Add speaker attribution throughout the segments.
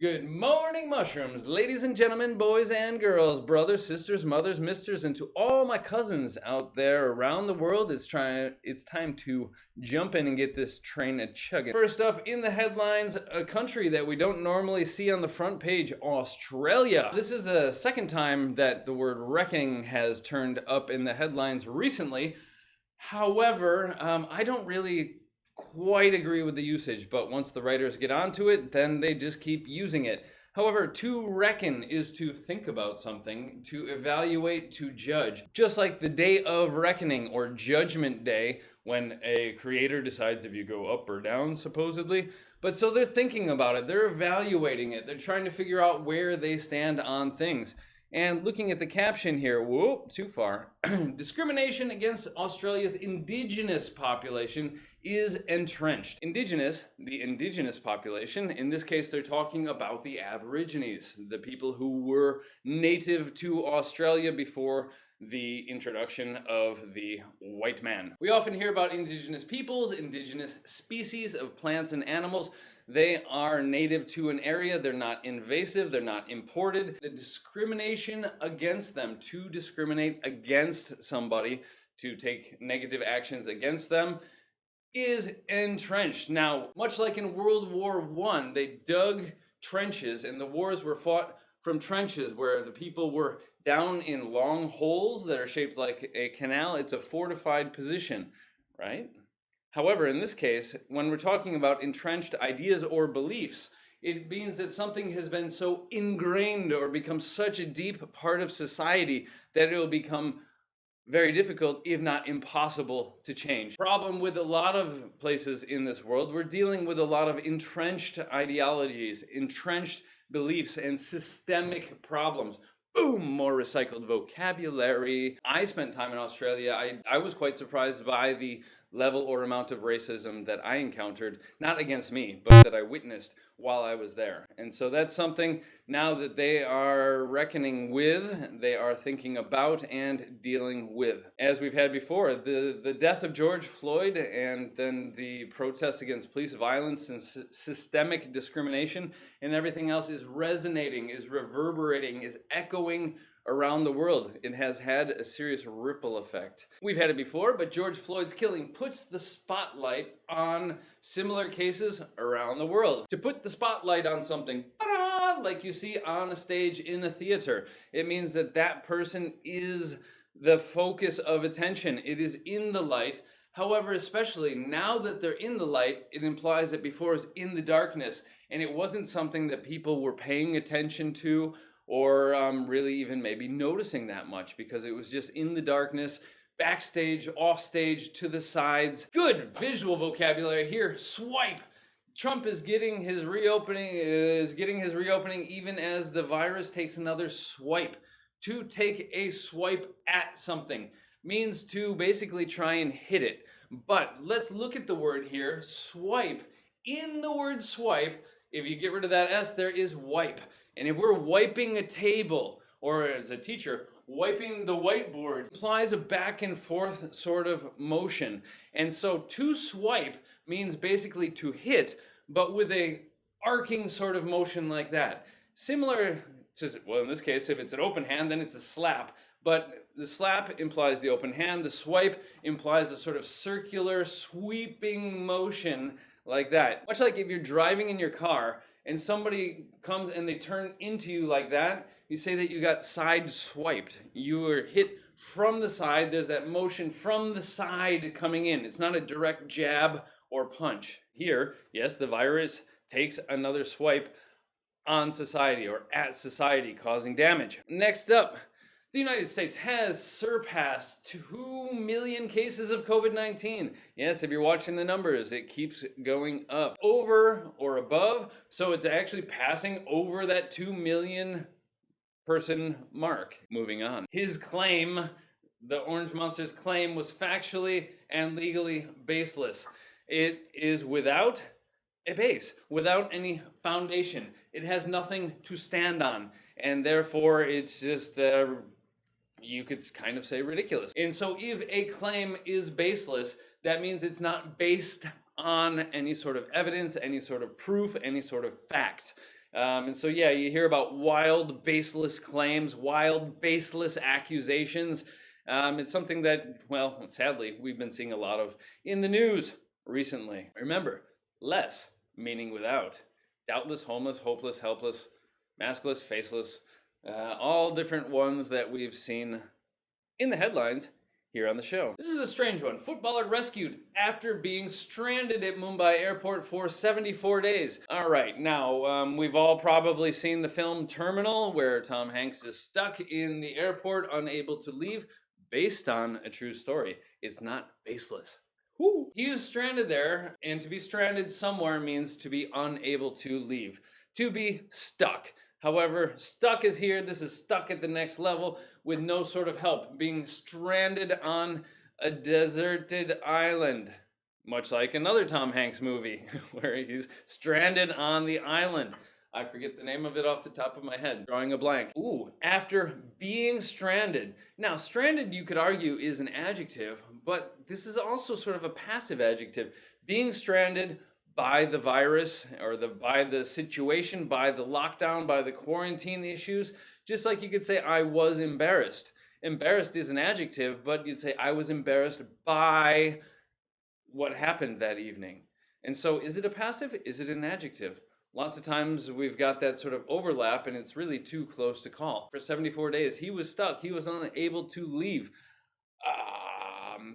Speaker 1: Good morning, mushrooms, ladies and gentlemen, boys and girls, brothers, sisters, mothers, misters, and to all my cousins out there around the world. It's time to jump in and get this train a-chugging. First up in the headlines, a country that we don't normally see on the front page, Australia. This is the second time that the word wrecking has turned up in the headlines recently. However, I don't really quite agree with the usage, but once the writers get onto it, then they just keep using it. However, to reckon is to think about something, to evaluate, to judge. Just like the day of reckoning or judgment day, when a creator decides if you go up or down, supposedly. But so they're thinking about it, they're evaluating it, they're trying to figure out where they stand on things. And looking at the caption here, whoop, too far. Discrimination against Australia's indigenous population is entrenched. Indigenous, the indigenous population, in this case they're talking about the Aborigines, the people who were native to Australia before the introduction of the white man. We often hear about indigenous peoples, indigenous species of plants and animals. They are native to an area, they're not invasive, they're not imported. The discrimination against them, to discriminate against somebody, to take negative actions against them, is entrenched. Now, much like in World War I, they dug trenches and the wars were fought from trenches where the people were down in long holes that are shaped like a canal. It's a fortified position, right? However, in this case, when we're talking about entrenched ideas or beliefs, it means that something has been so ingrained or become such a deep part of society that it will become very difficult, if not impossible, to change. Problem with a lot of places in this world, we're dealing with a lot of entrenched ideologies, entrenched beliefs, and systemic problems. Boom, more recycled vocabulary. I spent time in Australia. I was quite surprised by the level or amount of racism that I encountered, not against me, but that I witnessed while I was there. And so that's something now that they are reckoning with, they are thinking about and dealing with. As we've had before, the death of George Floyd and then the protests against police violence and systemic discrimination and everything else is resonating, is reverberating, is echoing around the world. It has had a serious ripple effect. We've had it before, but George Floyd's killing puts the spotlight on similar cases around the world. To put the spotlight on something, like you see on a stage in a theater, it means that that person is the focus of attention. It is in the light. However, especially now that they're in the light, it implies that before it was in the darkness, and it wasn't something that people were paying attention to or really even maybe noticing that much because it was just in the darkness, backstage, offstage, to the sides. Good visual vocabulary here. Swipe. Trump is getting his reopening even as the virus takes another swipe. To take a swipe at something means to basically try and hit it. But let's look at the word here, swipe. In the word swipe, if you get rid of that S, there is wipe. And if we're wiping a table, or as a teacher, wiping the whiteboard, implies a back and forth sort of motion. And so to swipe means basically to hit, but with a arcing sort of motion like that. Similar to, well, in this case, if it's an open hand, then it's a slap. But the slap implies the open hand. The swipe implies a sort of circular sweeping motion like that. Much like if you're driving in your car and somebody comes and they turn into you like that, you say that you got side swiped. You were hit from the side. There's that motion from the side coming in. It's not a direct jab or punch. Here, yes, the virus takes another swipe on society or at society, causing damage. Next up, the United States has surpassed 2 million cases of COVID-19. Yes, if you're watching the numbers, it keeps going up. Over or above, so it's actually passing over that 2 million person mark. Moving on. His claim, the Orange Monster's claim, was factually and legally baseless. It is without a base, without any foundation. It has nothing to stand on, and therefore it's just you could kind of say ridiculous. And so if a claim is baseless, that means it's not based on any sort of evidence, any sort of proof, any sort of fact. And so, yeah, you hear about wild, baseless claims, wild, baseless accusations. It's something that, well, sadly, we've been seeing a lot of in the news recently. Remember, less, meaning without. Doubtless, homeless, hopeless, helpless, maskless, faceless, all different ones that we've seen in the headlines here on the show. This is a strange one. Footballer rescued after being stranded at Mumbai airport for 74 days. All right, now we've all probably seen the film Terminal, where Tom Hanks is stuck in the airport, unable to leave, based on a true story. It's not baseless. Woo. He was stranded there, and to be stranded somewhere means to be unable to leave, to be stuck. However, stuck is here. This is stuck at the next level with no sort of help, being stranded on a deserted island, much like another Tom Hanks movie where he's stranded on the island. I forget the name of it off the top of my head. Drawing a blank. Ooh, after being stranded. Now, stranded, you could argue, is an adjective, but this is also sort of a passive adjective. Being stranded by the virus, or by the situation, by the lockdown, by the quarantine issues, just like you could say, I was embarrassed. Embarrassed is an adjective, but you'd say, I was embarrassed by what happened that evening. And so, is it a passive? Is it an adjective? Lots of times we've got that sort of overlap, and it's really too close to call. For 74 days, he was stuck. He was unable to leave.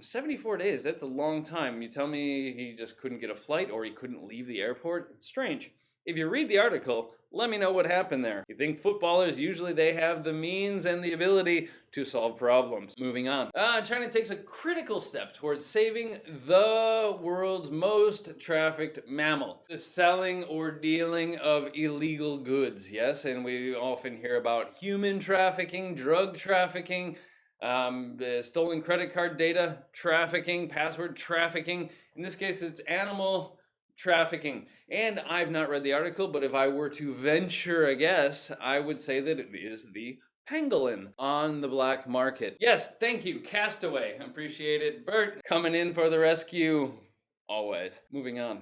Speaker 1: 74 days, that's a long time. You tell me he just couldn't get a flight or he couldn't leave the airport? It's strange. If you read the article, let me know what happened there. You think footballers, usually they have the means and the ability to solve problems. Moving on. China takes a critical step towards saving the world's most trafficked mammal. The selling or dealing of illegal goods, yes? And we often hear about human trafficking, drug trafficking, stolen credit card data trafficking, password trafficking. In this case, it's animal trafficking. And I've not read the article, but if I were to venture a guess, I would say that it is the pangolin on the black market. Yes, thank you, Castaway. Appreciate it. Bert coming in for the rescue. Always. Moving on.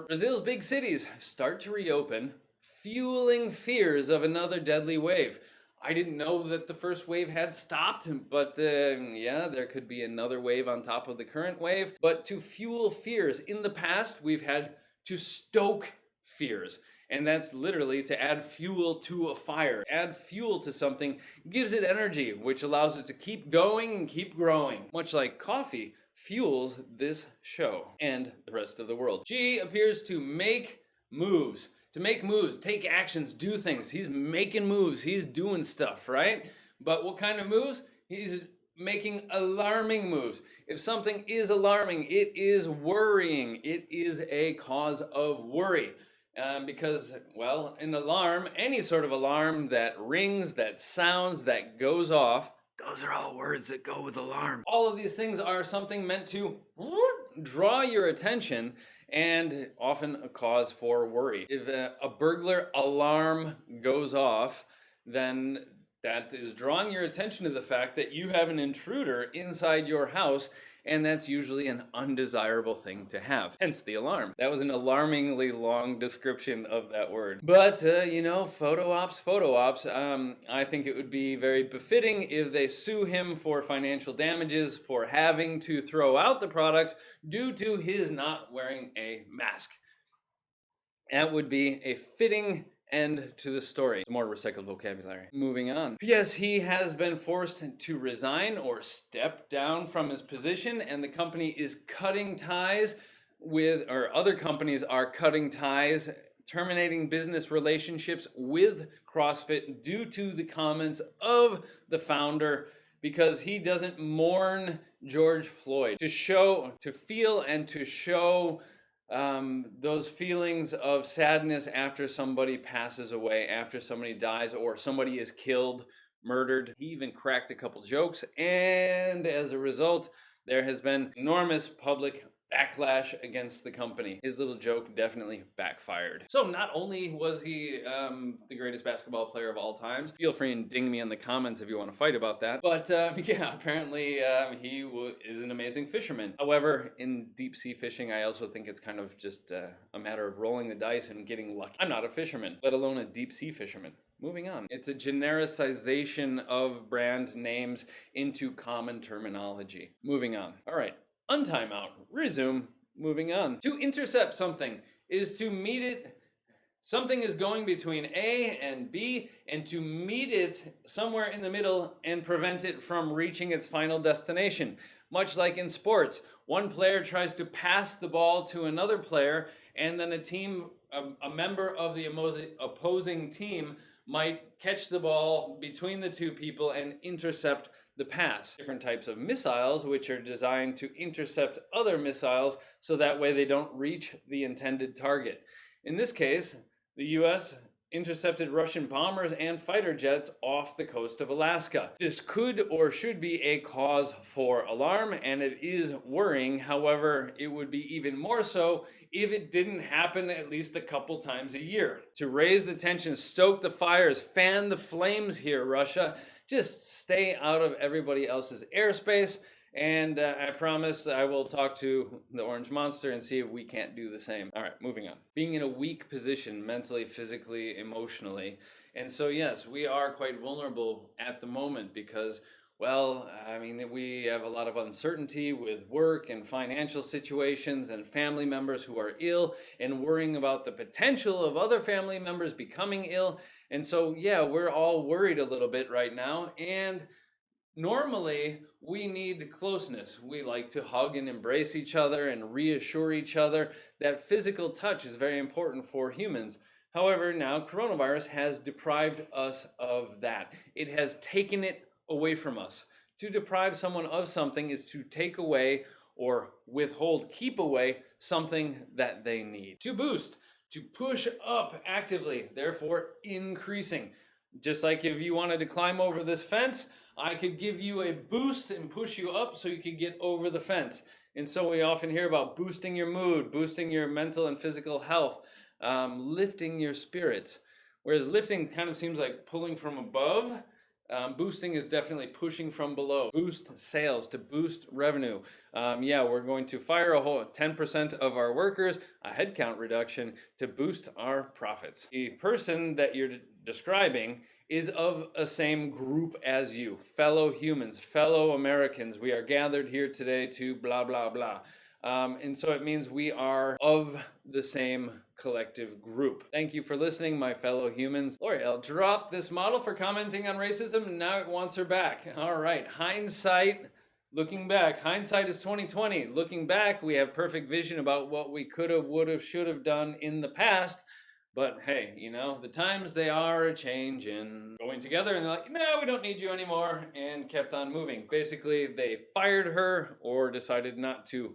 Speaker 1: Brazil's big cities start to reopen, fueling fears of another deadly wave. I didn't know that the first wave had stopped, but yeah, there could be another wave on top of the current wave. But to fuel fears, in the past, we've had to stoke fears. And that's literally to add fuel to a fire. Add fuel to something gives it energy, which allows it to keep going and keep growing. Much like coffee fuels this show and the rest of the world. G appears to make moves. To make moves, take actions, do things. He's making moves. He's doing stuff, right? But what kind of moves? He's making alarming moves. If something is alarming, it is worrying. It is a cause of worry. Because, well, an alarm, any sort of alarm that rings, that sounds, that goes off, those are all words that go with alarm. All of these things are something meant to draw your attention and often a cause for worry. If a burglar alarm goes off, then that is drawing your attention to the fact that you have an intruder inside your house, and that's usually an undesirable thing to have. Hence the alarm. That was an alarmingly long description of that word. But, you know, photo ops. I think it would be very befitting if they sue him for financial damages for having to throw out the products due to his not wearing a mask. That would be a fitting end to the story. More recycled vocabulary. Moving on. Yes, he has been forced to resign or step down from his position, and the company is cutting ties with, or other companies are cutting ties, terminating business relationships with CrossFit due to the comments of the founder, because he doesn't mourn George Floyd. To feel and to show those feelings of sadness after somebody passes away, after somebody dies, or somebody is killed, murdered. He even cracked a couple jokes, and as a result, there has been enormous public backlash against the company. His little joke definitely backfired. So not only was he the greatest basketball player of all times, feel free and ding me in the comments if you want to fight about that, but yeah, apparently he is an amazing fisherman. However, in deep sea fishing, I also think it's kind of just a matter of rolling the dice and getting lucky. I'm not a fisherman, let alone a deep sea fisherman. Moving on. It's a genericization of brand names into common terminology. Moving on. All right. Untime out. Resume. Moving on. To intercept something is to meet it. Something is going between A and B, and to meet it somewhere in the middle and prevent it from reaching its final destination. Much like in sports, one player tries to pass the ball to another player, and then a member of the opposing team might catch the ball between the two people and intercept the pass. Different types of missiles, which are designed to intercept other missiles so that way they don't reach the intended target. In this case, the US intercepted Russian bombers and fighter jets off the coast of Alaska. This could or should be a cause for alarm, and it is worrying. However, it would be even more so if it didn't happen at least a couple times a year. To raise the tension, stoke the fires, fan the flames here, Russia. Just stay out of everybody else's airspace, and I promise I will talk to the Orange Monster and see if we can't do the same. All right, moving on. Being in a weak position mentally, physically, emotionally. And so yes, we are quite vulnerable at the moment because, well, I mean, we have a lot of uncertainty with work and financial situations and family members who are ill and worrying about the potential of other family members becoming ill. And so, yeah, we're all worried a little bit right now. And normally, we need closeness. We like to hug and embrace each other and reassure each other that physical touch is very important for humans. However, now coronavirus has deprived us of that. It has taken it away from us. To deprive someone of something is to take away or withhold, keep away something that they need. To boost, to push up actively, therefore increasing. Just like if you wanted to climb over this fence, I could give you a boost and push you up so you could get over the fence. And so we often hear about boosting your mood, boosting your mental and physical health, lifting your spirits. Whereas lifting kind of seems like pulling from above. Boosting is definitely pushing from below. Boost sales, to boost revenue. Yeah, we're going to fire a whole 10% of our workers, a headcount reduction to boost our profits. The person that you're describing is of a same group as you, fellow humans, fellow Americans. We are gathered here today to blah, blah, blah. And so it means we are of the same collective group. Thank you for listening, my fellow humans. L'Oreal dropped this model for commenting on racism, and now it wants her back. All right, hindsight, looking back. Hindsight is 2020. Looking back, we have perfect vision about what we could have, would have, should have done in the past. But hey, you know, the times they are changing. Going together and they're like, no, we don't need you anymore, and kept on moving. Basically, they fired her or decided not to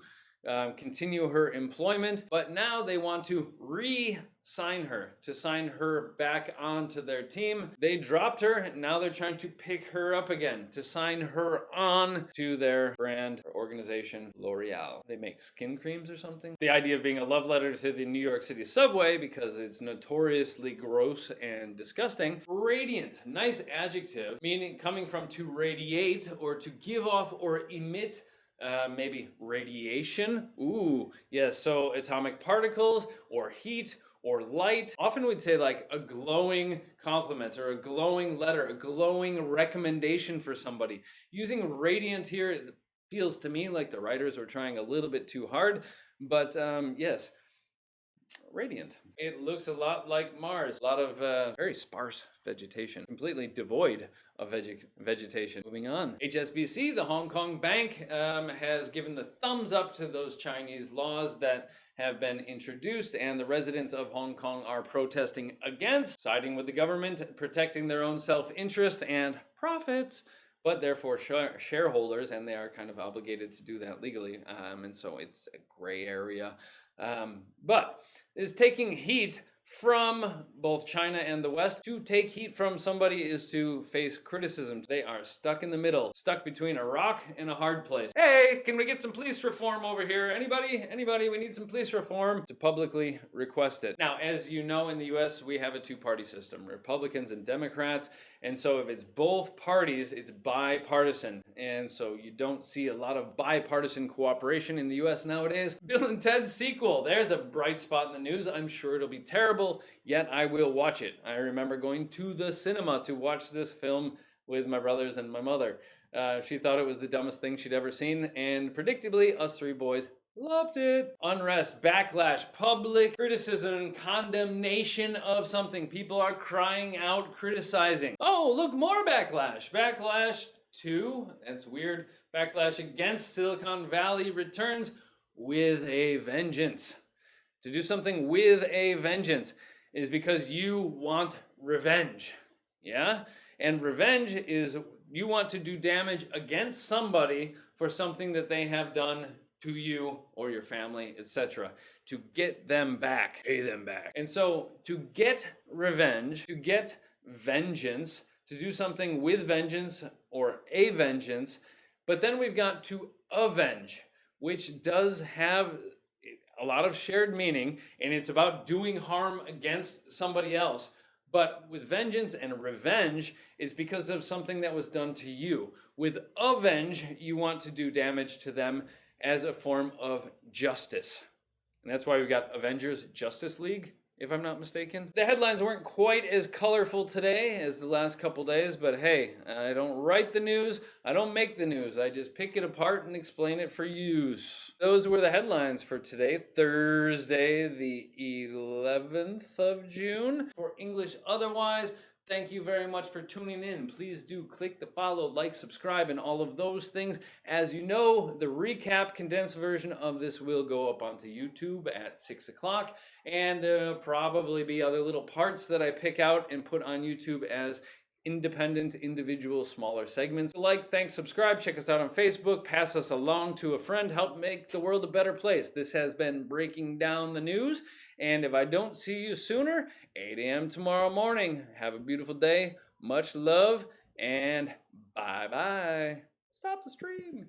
Speaker 1: continue her employment, but now they want to re-sign her, to sign her back onto their team. They dropped her, and now they're trying to pick her up again, to sign her on to their brand or organization, L'Oreal. They make skin creams or something. The idea of being a love letter to the New York City subway, because it's notoriously gross and disgusting. Radiant, nice adjective, meaning coming from to radiate or to give off or emit. Maybe radiation. Ooh, yes, so atomic particles or heat or light. Often we'd say like a glowing compliment or a glowing letter, a glowing recommendation for somebody. Using radiant here, it feels to me like the writers were trying a little bit too hard, but yes, radiant. It looks a lot like Mars. A lot of very sparse vegetation, completely devoid of vegetation. Moving on. HSBC, the Hong Kong bank, has given the thumbs up to those Chinese laws that have been introduced, and the residents of Hong Kong are protesting against, siding with the government, protecting their own self-interest and profits, but therefore shareholders, and they are kind of obligated to do that legally, and so it's a gray area. But is taking heat from both China and the West. To take heat from somebody is to face criticism. They are stuck in the middle, stuck between a rock and a hard place. Hey, can we get some police reform over here? Anybody? Anybody? We need some police reform. To publicly request it. Now, as you know, in the US, we have a two-party system, Republicans and Democrats. And so if it's both parties, it's bipartisan. And so you don't see a lot of bipartisan cooperation in the US nowadays. Bill and Ted's sequel. There's a bright spot in the news. I'm sure it'll be terrible, yet I will watch it. I remember going to the cinema to watch this film with my brothers and my mother. She thought it was the dumbest thing she'd ever seen, and predictably, us three boys loved it. Unrest, backlash, public criticism, condemnation of something. People are crying out, criticizing. Oh, look, more backlash. Backlash 2, that's weird. Backlash against Silicon Valley returns with a vengeance. To do something with a vengeance is because you want revenge. Yeah? And revenge is you want to do damage against somebody for something that they have done to you or your family, etc., to get them back, pay them back. And so to get revenge, to get vengeance, to do something with vengeance or a vengeance, but then we've got to avenge, which does have a lot of shared meaning, and it's about doing harm against somebody else. But with vengeance and revenge, it's because of something that was done to you. With avenge, you want to do damage to them as a form of justice. And that's why we got Avengers Justice League, if I'm not mistaken. The headlines weren't quite as colorful today as the last couple days, but hey, I don't write the news, I don't make the news, I just pick it apart and explain it for use. Those were the headlines for today, Thursday, the 11th of June. For English Otherwise, thank you very much for tuning in. Please do click the follow, like, subscribe, and all of those things. As you know, the recap condensed version of this will go up onto YouTube at 6 o'clock, and probably be other little parts that I pick out and put on YouTube as independent, individual, smaller segments. Like, thanks, subscribe, check us out on Facebook, pass us along to a friend, help make the world a better place. This has been Breaking Down the News, and if I don't see you sooner, 8 a.m. tomorrow morning. Have a beautiful day, much love, and bye-bye. Stop the stream.